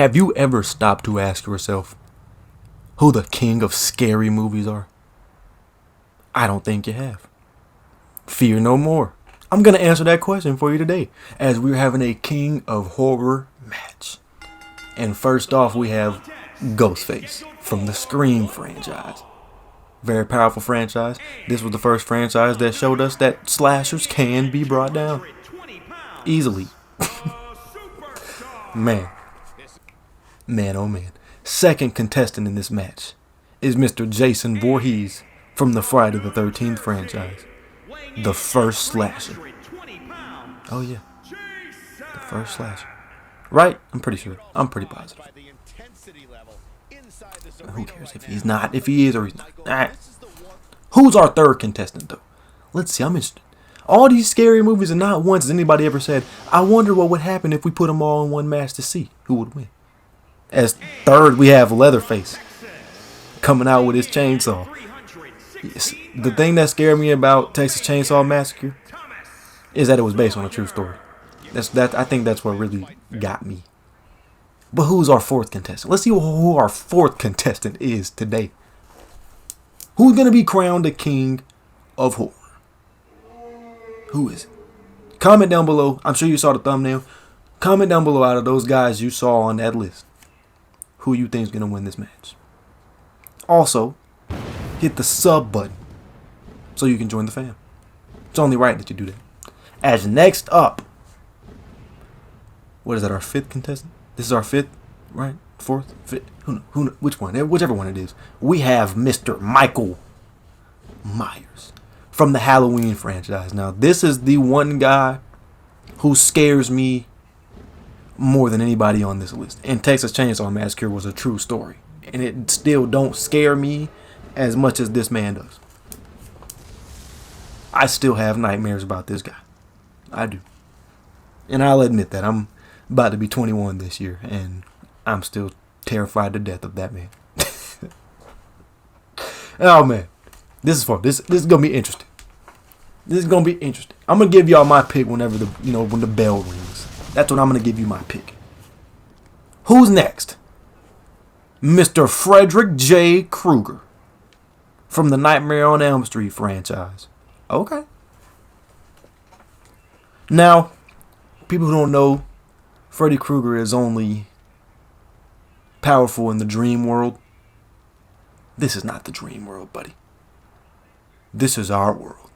Have you ever stopped to ask yourself who the king of scary movies are? I don't think you have. Fear no more. I'm going to answer that question for you today as we're having a king of horror match. And first off, we have Ghostface from the Scream franchise. Very powerful franchise. This was the first franchise that showed us that slashers can be brought down easily. Man. Man, oh man. Second contestant in this match is Mr. Jason Voorhees from the Friday the 13th franchise. The first slasher. Oh yeah. The first slasher. Right? I'm pretty sure. I'm pretty positive. Who cares if he's not? If he is or he's not. Alright. Who's our third contestant though? Let's see. I'm interested. All these scary movies, and not once has anybody ever said, I wonder what would happen if we put them all in one match to see who would win. As third, we have Leatherface coming out with his chainsaw. Yes. The thing that scared me about Texas Chainsaw Massacre is that it was based on a true story. I think that's what really got me. But who's our fourth contestant? Let's see who our fourth contestant is today. Who's going to be crowned the king of horror? Who is it? Comment down below. I'm sure you saw the thumbnail. Comment down below out of those guys you saw on that list who you think is going to win this match. Also, hit the sub button so you can join the fam. It's only right that you do that. As next up, what is that, our fifth contestant? This is our fifth, right? Fourth? Fifth? Which one? Whichever one it is. We have Mr. Michael Myers from the Halloween franchise. Now, this is the one guy who scares me more than anybody on this list. And Texas Chainsaw Massacre was a true story. And it still don't scare me as much as this man does. I still have nightmares about this guy. I do. And I'll admit that. I'm about to be 21 this year, and I'm still terrified to death of that man. Oh, man. This is fun. This is going to be interesting. This is going to be interesting. I'm going to give y'all my pick whenever when the bell rings. That's when I'm going to give you my pick. Who's next? Mr. Frederick J Kruger from the Nightmare on Elm Street franchise. Okay. Now, people who don't know, Freddy Krueger is only powerful in the dream world. This is not the dream world, buddy. This is our world.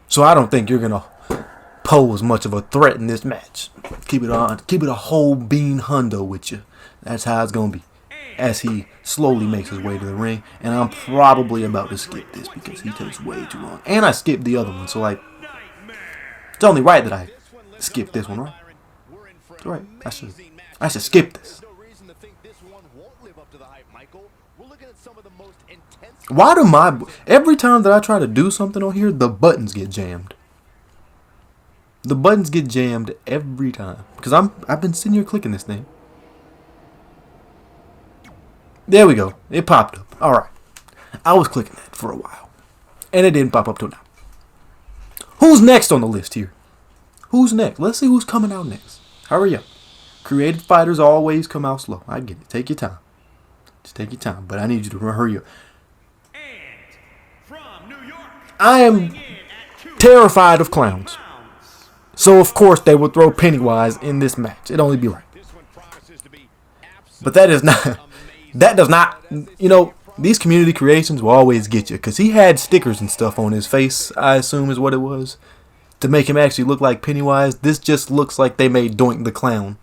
So I don't think you're going to pose much of a threat in this match. Keep it on. Keep it a whole bean hundo with you. That's how it's going to be. As he slowly makes his way to the ring. And I'm probably about to skip this because he takes way too long. And I skipped the other one. So, like, it's only right that I skip this one, right? It's right. I should skip this. Why do every time that I try to do something on here, the buttons get jammed? The buttons get jammed every time. Because I've been sitting here clicking this thing. There we go. It popped up. Alright. I was clicking that for a while. And it didn't pop up till now. Who's next on the list here? Who's next? Let's see who's coming out next. Hurry up. Creative fighters always come out slow. I get it. Take your time. Just take your time. But I need you to hurry up. I am terrified of clowns. So, of course, they will throw Pennywise in this match. It'd only be right. But that is not... That does not... You know, these community creations will always get you. Because he had stickers and stuff on his face, I assume is what it was. To make him actually look like Pennywise. This just looks like they made Doink the Clown.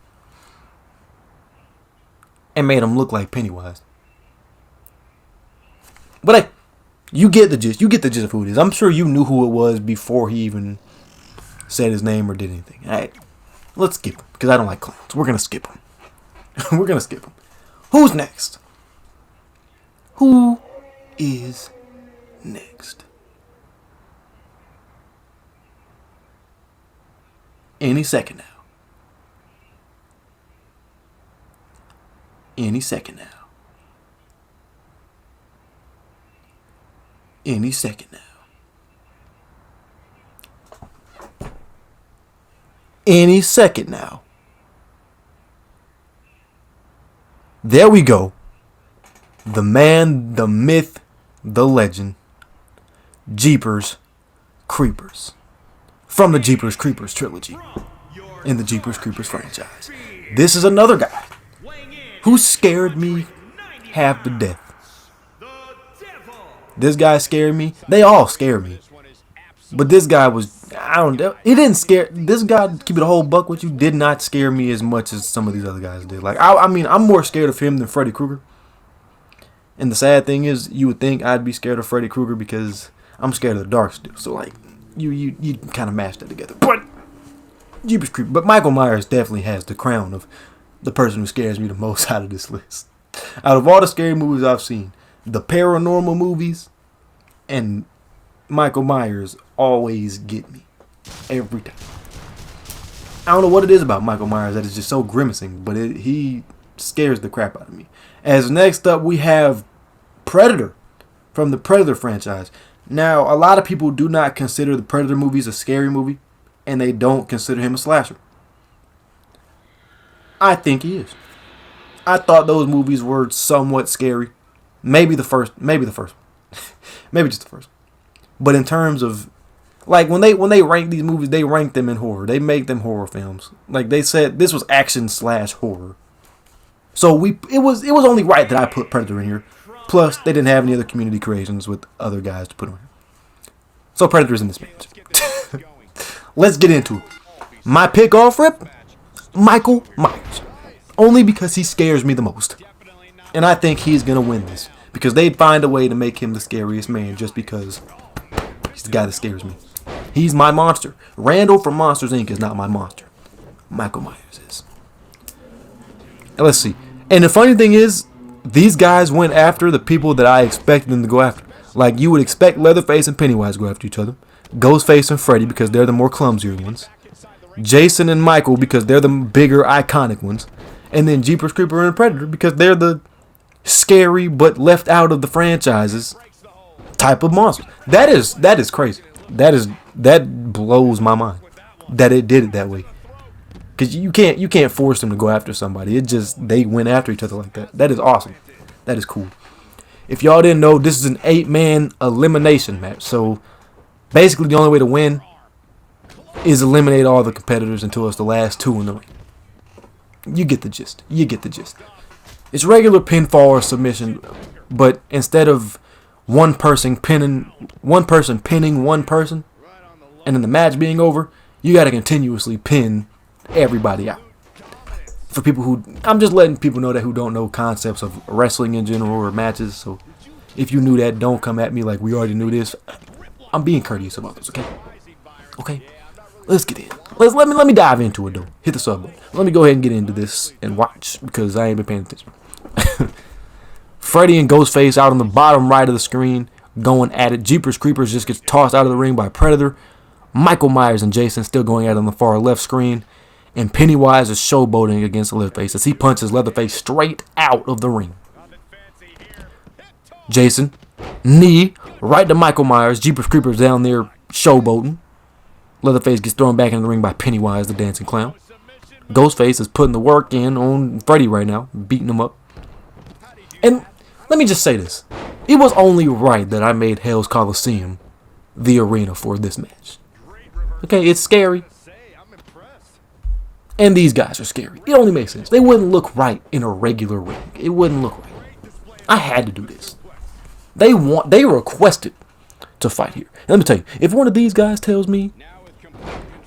And made him look like Pennywise. But hey, you get the gist. You get the gist of who it is. I'm sure you knew who it was before he even said his name or did anything. Alright, let's skip him. Because I don't like clowns. We're going to skip him. We're going to skip him. Who's next? Who is next? Any second now. Any second now. Any second now. Any second now. There we go. The man, the myth, the legend. Jeepers Creepers. From the Jeepers Creepers trilogy. In the Jeepers Creepers franchise. This is another guy who scared me half to death. This guy scared me. They all scare me. But this guy was, I don't know. He didn't scare, this guy, keep it a whole buck with you, did not scare me as much as some of these other guys did. Like, I mean, I'm more scared of him than Freddy Krueger. And the sad thing is, you would think I'd be scared of Freddy Krueger because I'm scared of the dark still. So, like, you kind of mash that together. But, Jeepers Creepers. But Michael Myers definitely has the crown of the person who scares me the most out of this list. Out of all the scary movies I've seen, the paranormal movies and Michael Myers always get me. Every time. I don't know what it is about Michael Myers that is just so grimacing, but he scares the crap out of me. As next up, we have Predator from the Predator franchise. Now, a lot of people do not consider the Predator movies a scary movie, and they don't consider him a slasher. I think he is. I thought those movies were somewhat scary. Maybe the first. Maybe just the first. But in terms of, like, when they rank these movies, they rank them in horror. They make them horror films. Like, they said this was action/horror. So it was only right that I put Predator in here. Plus, they didn't have any other community creations with other guys to put on here. So Predator's in this match. Let's get into it. My pick off rip, Michael Myers. Only because he scares me the most. And I think he's going to win this. Because they'd find a way to make him the scariest man just because he's the guy that scares me. He's my monster. Randall from Monsters, Inc. is not my monster. Michael Myers is. And let's see. And the funny thing is, these guys went after the people that I expected them to go after. Like, you would expect Leatherface and Pennywise to go after each other. Ghostface and Freddy because they're the more clumsier ones. Jason and Michael because they're the bigger, iconic ones. And then Jeepers Creeper and Predator because they're the scary but left out of the franchises type of monsters. That is crazy. That blows my mind that it did it that way. Because you can't force them to go after somebody. It just, they went after each other like that. That is awesome. That is cool. If y'all didn't know, this is an 8-man elimination match. So basically the only way to win is eliminate all the competitors until it's the last 2 in the ring. You get the gist. It's regular pinfall or submission, but instead of one person pinning one person, and then the match being over, you got to continuously pin everybody out. For people who, I'm just letting people know that who don't know concepts of wrestling in general or matches. So if you knew that, don't come at me like we already knew this. I'm being courteous about this, okay? Okay, let's get in. Let me dive into it though. Hit the sub button. Let me go ahead and get into this and watch because I ain't been paying attention. Freddy and Ghostface out on the bottom right of the screen going at it. Jeepers Creepers just gets tossed out of the ring by Predator. Michael Myers and Jason still going at it on the far left screen. And Pennywise is showboating against Leatherface as he punches Leatherface straight out of the ring. Jason, knee, right to Michael Myers. Jeepers Creepers down there showboating. Leatherface gets thrown back into the ring by Pennywise, the dancing clown. Ghostface is putting the work in on Freddy right now, beating him up. And let me just say this. It was only right that I made Hell's Coliseum the arena for this match. Okay, it's scary. And these guys are scary. It only makes sense. They wouldn't look right in a regular ring. It wouldn't look right. I had to do this. They requested to fight here. And let me tell you, if one of these guys tells me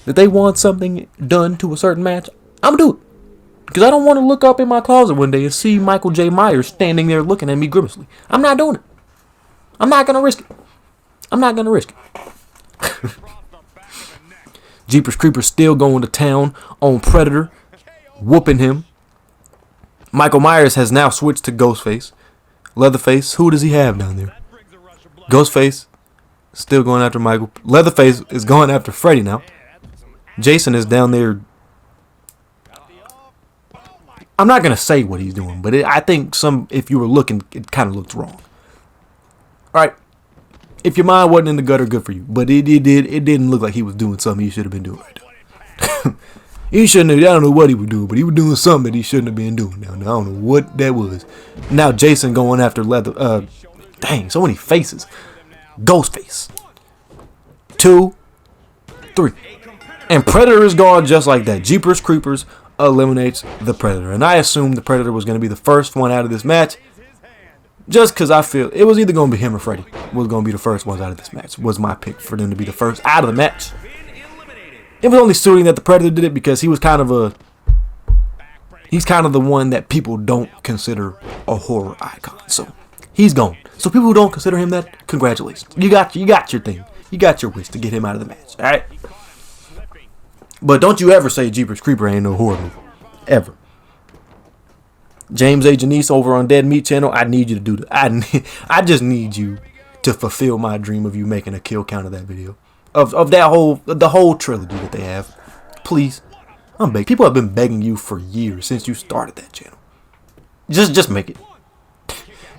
that they want something done to a certain match, I'm going to do it. Because I don't want to look up in my closet one day and see Michael J. Myers standing there looking at me grimacely. I'm not doing it. I'm not going to risk it. Jeepers Creepers still going to town on Predator, whooping him. Michael Myers has now switched to Ghostface. Leatherface, who does he have down there? Ghostface, still going after Michael. Leatherface is going after Freddy now. Jason is down there. I'm not going to say what he's doing, but I think if you were looking, it kind of looked wrong. Alright. If your mind wasn't in the gutter, good for you. But it didn't look like he was doing something he should have been doing right now. He shouldn't have, I don't know what he was doing, but he was doing something that he shouldn't have been doing. Now I don't know what that was. Now Jason going after Leather. Dang, so many faces. Ghostface. 2, 3. And Predator is gone just like that. Jeepers Creepers eliminates the Predator. And I assumed the Predator was going to be the first one out of this match. Just because I feel it was either going to be him or Freddy was going to be the first ones out of this match. Was my pick for them to be the first out of the match. It was only suiting that the Predator did it because he was kind of he's kind of the one that people don't consider a horror icon. So he's gone. So people who don't consider him that, congratulations. You got your thing. You got your wish to get him out of the match. Alright? But don't you ever say Jeepers Creeper ain't no horror movie. Ever. James A. Janice over on Dead Meat Channel, I need you to do that. I just need you to fulfill my dream of you making a kill count of that video. Of the whole trilogy that they have. Please. I'm begging. People have been begging you for years since you started that channel. Just make it.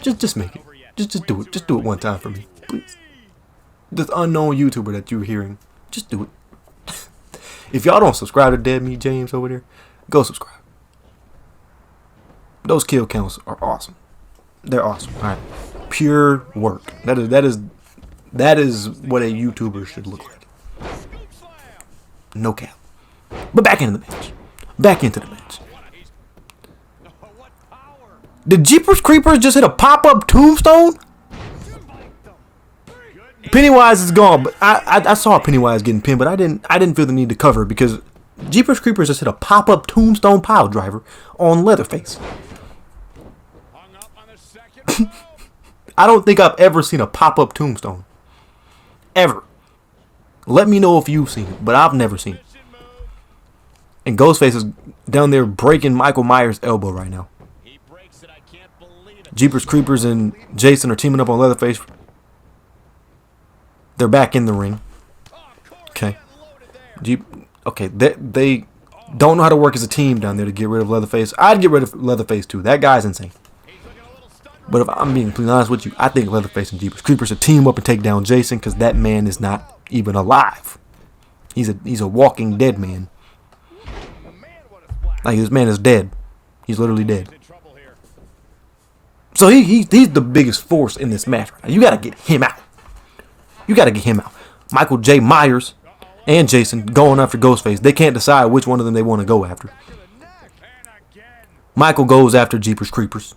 Just make it. Just do it. Just do it one time for me. Please. This unknown YouTuber that you're hearing. Just do it. If y'all don't subscribe to Dead Meat James over there, go subscribe. Those kill counts are awesome. They're awesome. Alright. Pure work. That is what a YouTuber should look like. No cap. But back into the match. Back into the match. Did Jeepers Creepers just hit a pop-up tombstone? Pennywise is gone, but I saw Pennywise getting pinned, but I didn't feel the need to cover it because Jeepers Creepers just hit a pop-up tombstone pile driver on Leatherface. I don't think I've ever seen a pop-up tombstone. Ever. Let me know if you've seen it, but I've never seen it. And Ghostface is down there breaking Michael Myers' elbow right now. Jeepers Creepers and Jason are teaming up on Leatherface. They're back in the ring. Okay. Okay, they don't know how to work as a team down there to get rid of Leatherface. I'd get rid of Leatherface too. That guy's insane. But if I'm being completely honest with you, I think Leatherface and Jeepers Creepers should team up and take down Jason because that man is not even alive. He's a walking dead man. Like, this man is dead. He's literally dead. So he's the biggest force in this match right now. You got to get him out. You got to get him out. Michael J. Myers and Jason going after Ghostface. They can't decide which one of them they want to go after. Michael goes after Jeepers Creepers.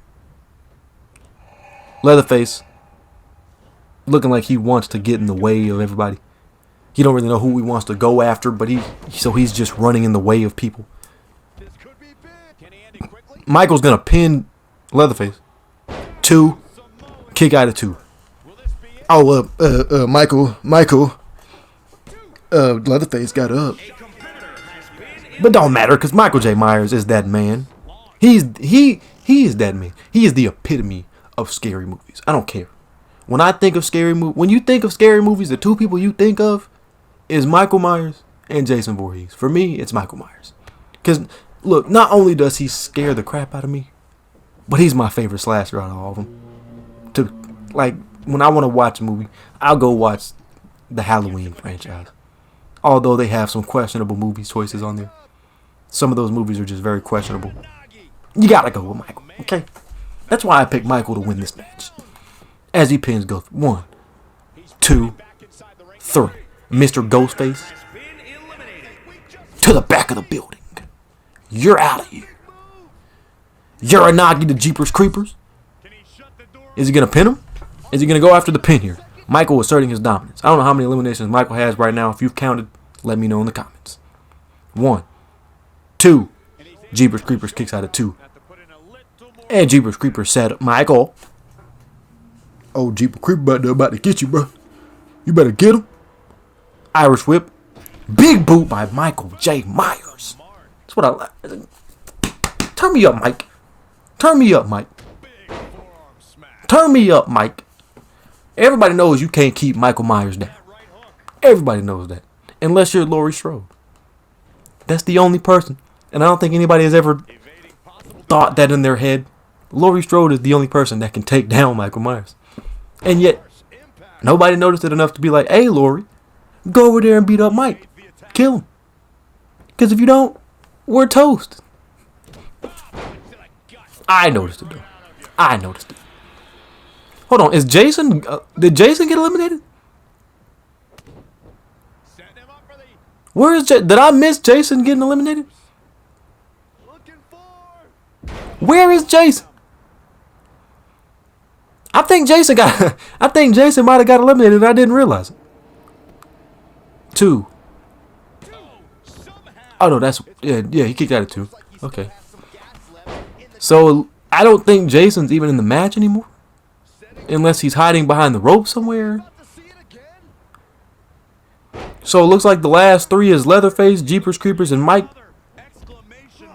Leatherface looking like he wants to get in the way of everybody. He don't really know who he wants to go after, but he's just running in the way of people. Michael's gonna pin Leatherface. 2, kick out of 2. Oh, Michael, Leatherface got up. But don't matter, because Michael J. Myers is that man. He is that man. He is the epitome of scary movies. I don't care. When I think of scary movies, when you think of scary movies, the two people you think of is Michael Myers and Jason Voorhees. For me, it's Michael Myers. Because, look, not only does he scare the crap out of me, but he's my favorite slasher out of all of them. Like, when I want to watch a movie, I'll go watch the Halloween franchise. Although they have some questionable movie choices on there. Some of those movies are just very questionable. You gotta go with Michael, okay? That's why I picked Michael to win this match. As he pins Ghost. 1, 2, 3. Mr. Ghostface. To the back of the building. You're out of here. Uranagi the Jeepers Creepers. Is he going to pin him? Is he going to go after the pin here? Michael asserting his dominance. I don't know how many eliminations Michael has right now. If you've counted, let me know in the comments. 1, 2. Jeepers Creepers kicks out of 2. And Jeepers Creepers set up Michael. Oh, Jeepers Creeper about to get you, bro. You better get him. Irish whip. Big boot by Michael J. Myers. That's what I like. Turn me up, Mike. Turn me up, Mike. Turn me up, Mike. Everybody knows you can't keep Michael Myers down. Everybody knows that. Unless you're Laurie Strode. That's the only person. And I don't think anybody has ever thought that in their head. Laurie Strode is the only person that can take down Michael Myers. And yet, nobody noticed it enough to be like, hey, Laurie, go over there and beat up Mike. Kill him. Because if you don't, we're toast. I noticed it though. I noticed it. Hold on, is Jason? Did Jason get eliminated? Where is Did I miss Jason getting eliminated? Where is Jason? I think Jason got. I think Jason might have got eliminated and I didn't realize it. 2. Oh no, that's yeah. He kicked out at 2. Okay. So I don't think Jason's even in the match anymore, unless he's hiding behind the rope somewhere. So it looks like the last 3 is Leatherface, Jeepers Creepers, and Mike.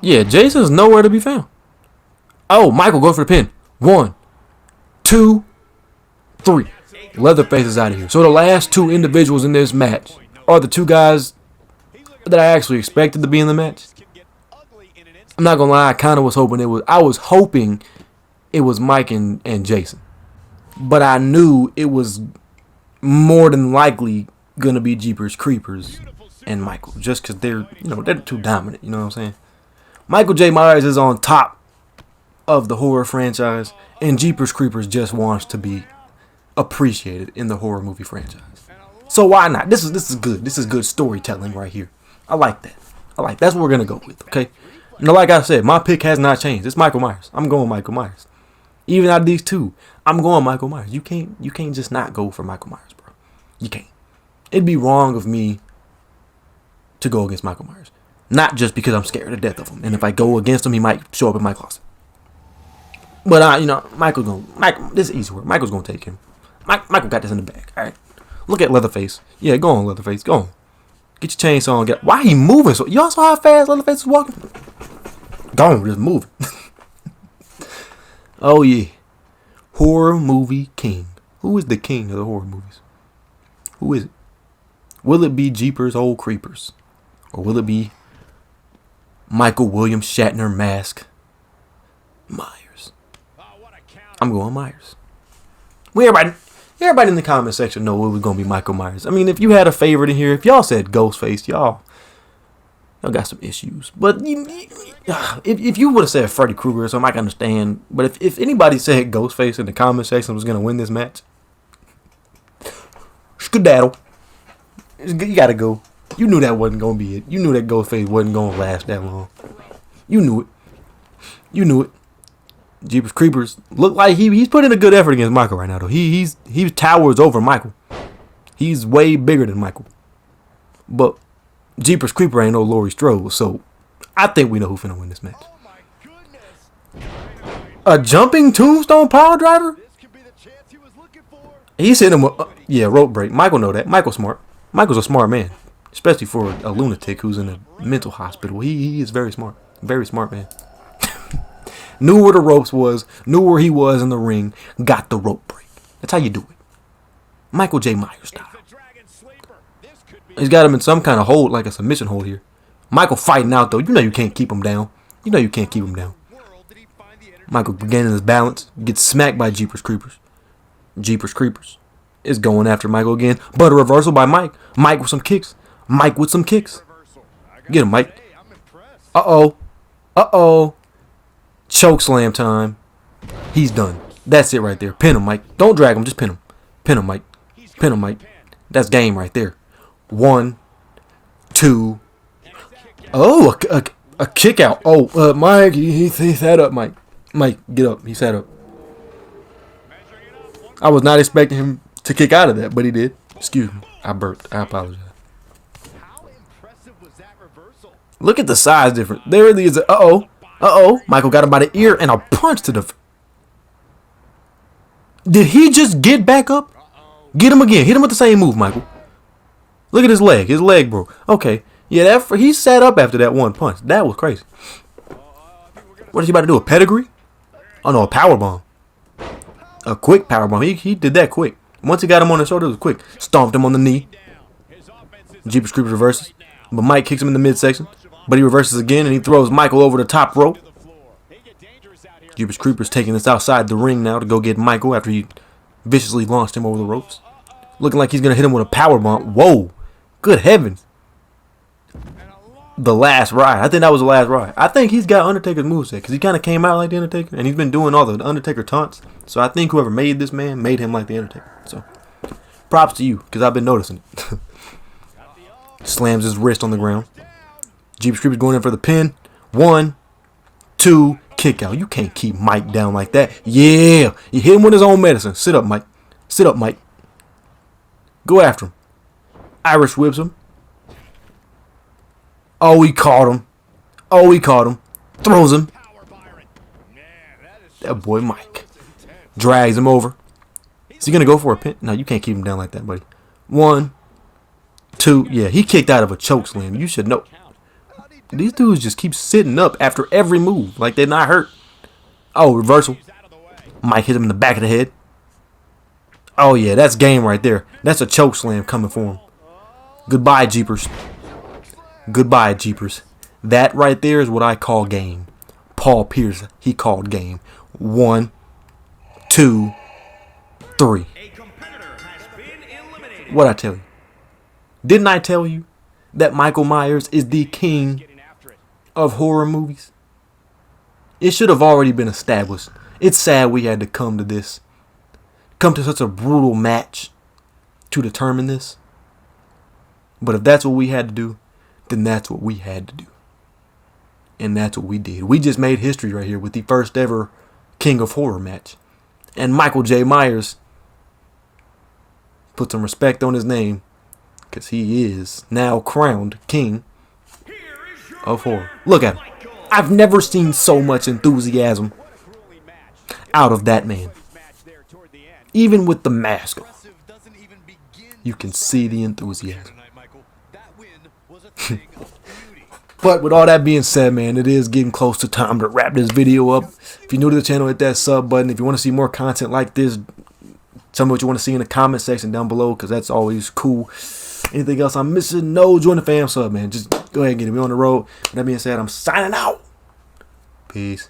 Yeah, Jason's nowhere to be found. Oh, Michael, go for the pin. 1, 2, 3. Leatherface is out of here. So the last 2 individuals in this match are the 2 guys that I actually expected to be in the match. I'm not gonna lie, I kind of was hoping it was. I was hoping it was Mike and Jason, but I knew it was more than likely gonna be Jeepers Creepers and Michael, just because they're they're too dominant. You know what I'm saying? Michael J. Myers is on top of the horror franchise, and Jeepers Creepers just wants to be appreciated in the horror movie franchise. So why not? This is good. This is good storytelling right here. I like that. That's what we're gonna go with. Okay. Now, like I said, my pick has not changed. It's Michael Myers. I'm going Michael Myers. Even out of these 2, I'm going Michael Myers. You can't just not go for Michael Myers, bro. You can't. It'd be wrong of me to go against Michael Myers. Not just because I'm scared to death of him. And if I go against him, he might show up in my closet. But Michael, this is easy work. Michael's gonna take him. Michael got this in the bag. All right. Look at Leatherface. Yeah, go on, Leatherface. Go on. Get your chainsaw and get. Why he moving so? Y'all saw how fast Leatherface is walking? Go on, just moving. Oh yeah, horror movie king. Who is the king of the horror movies? Who is it? Will it be Jeepers Old Creepers, or will it be Michael William Shatner Mask Myers? I'm going Myers. Well, everybody in the comment section know it was gonna be Michael Myers. I mean, if you had a favorite in here, if y'all said Ghostface, y'all got some issues. But if you would have said Freddy Krueger or something, I can understand. But if anybody said Ghostface in the comment section was gonna win this match, skedaddle. You gotta go. You knew that wasn't gonna be it. You knew that Ghostface wasn't gonna last that long. You knew it. Jeepers Creepers look like he's putting a good effort against Michael right now though. He towers over Michael. He's way bigger than Michael. But Jeepers Creeper ain't no Laurie Strode, so I think we know who's finna win this match. A jumping tombstone power driver? He's hitting him with rope break. Michael know that. Michael's smart. Michael's a smart man, especially for a lunatic who's in a mental hospital. He is very smart. Very smart man. Knew where the ropes was, knew where he was in the ring, got the rope break. That's how you do it. Michael J. Myers style. He's got him in some kind of hold, like a submission hold here. Michael fighting out though. You know you can't keep him down. Michael regaining his balance, gets smacked by Jeepers Creepers. Jeepers Creepers is going after Michael again, but a reversal by Mike. Mike with some kicks. Get him, Mike. Uh-oh. Choke slam time. He's done. That's it right there. Pin him, Mike. Don't drag him. Just pin him. Pin him, Mike. That's game right there. 1, 2. Oh, a kick out. Oh, Mike, he sat up, Mike. Mike, get up. He sat up. I was not expecting him to kick out of that, but he did. Excuse me. I burped. I apologize. Look at the size difference. There really is a Uh-oh. Michael got him by the ear and a punch to the... Did he just get back up? Get him again. Hit him with the same move, Michael. Look at his leg. His leg broke. Okay. Yeah, he sat up after that one punch. That was crazy. What is he about to do? A pedigree? Oh, no, a powerbomb. A quick powerbomb. He did that quick. Once he got him on the shoulder, it was quick. Stomped him on the knee. Jeepers Creepers reverses. But Mike kicks him in the midsection. But he reverses again and he throws Michael over the top rope. Jeepers Creepers taking this outside the ring now to go get Michael after he viciously launched him over the ropes. Looking like he's going to hit him with a powerbomb. Whoa. Good heavens. the last ride. I think that was the last ride. I think he's got Undertaker's moveset because he kind of came out like the Undertaker, and he's been doing all the Undertaker taunts. So I think whoever made this man made him like the Undertaker. So props to you because I've been noticing it. Slams his wrist on the ground. Jeepers Creepers going in for the pin. 1, 2, kick out. You can't keep Mike down like that. Yeah, he hit him with his own medicine. Sit up, Mike. Sit up, Mike. Go after him. Irish whips him. Oh, he caught him. Oh, he caught him. Throws him. That boy Mike drags him over. Is he going to go for a pin? No, you can't keep him down like that, buddy. 1, 2. Yeah, he kicked out of a choke slam. You should know. These dudes just keep sitting up after every move like they're not hurt. Oh, reversal. Mike hit him in the back of the head. Oh, yeah, that's game right there. That's a choke slam coming for him. Goodbye, Jeepers. Goodbye, Jeepers. That right there is what I call game. Paul Pierce, he called game. 1, 2, 3. What'd I tell you? Didn't I tell you that Michael Myers is the king of horror movies? It should have already been established. It's sad we had to come to this. Come to such a brutal match to determine this. But if that's what we had to do, then that's what we had to do. And that's what we did. We just made history right here with the first ever King of Horror match. And Michael J. Myers put some respect on his name because he is now crowned King of Horror. Look at him. I've never seen so much enthusiasm out of that man. Even with the mask on, you can see the enthusiasm. But with all that being said, man, it is getting close to time to wrap this video up. If you're new to the channel, hit that sub button. If you want to see more content like this, tell me what you want to see in the comment section down below, because that's always cool. Anything else I'm missing? No, join the fam sub, man. Just go ahead and get it. We're on the road. With that being said, I'm signing out. Peace.